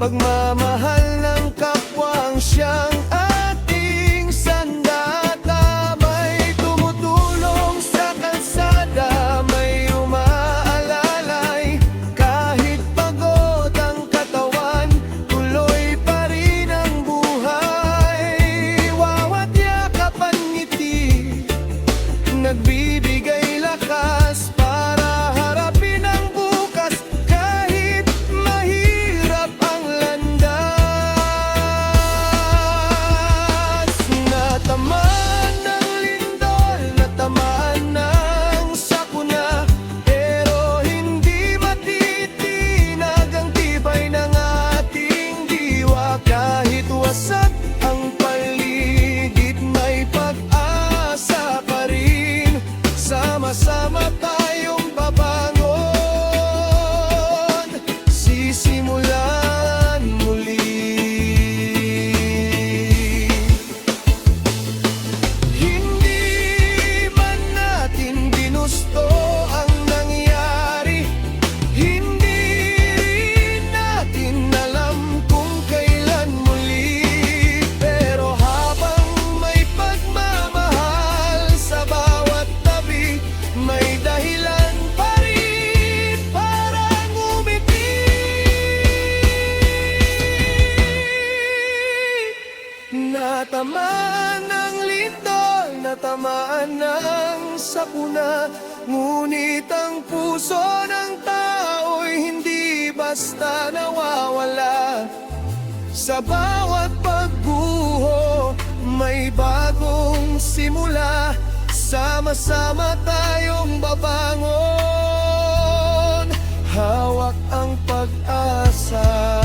pagmamahal ng kapwa ang siyang ating sandata. May tumutulong sa kalsada, may umaalalay. Kahit pagod ang katawan, tuloy pa rin ang buhay. Bawat yakap at ngiti, nagbibigay lakas para harapin ang bukas. Kahit mahirap ang landas, natamaan ng lindol, natamaan ng sakuna, pero hindi matitinag ang tibay ng ating diwa. Kahit wasak ang paligid, may pag-asa pa rin. Sama-sama tayong babangon, sisimulan muli. Hindi man natin ginusto ang nangyari, hindi rin natin alam kung kailan muli. Pero habang may pagmamahal sa bawat tabi, may dahilan pa rin parang umiti. Natamaan ng lindol, natamaan ng sakuna, ngunit ang puso ng tao'y hindi basta nawawala. Sa bawat pagguho, may bagong simula. Sama-sama tayong babangon, hawak ang pag-asa.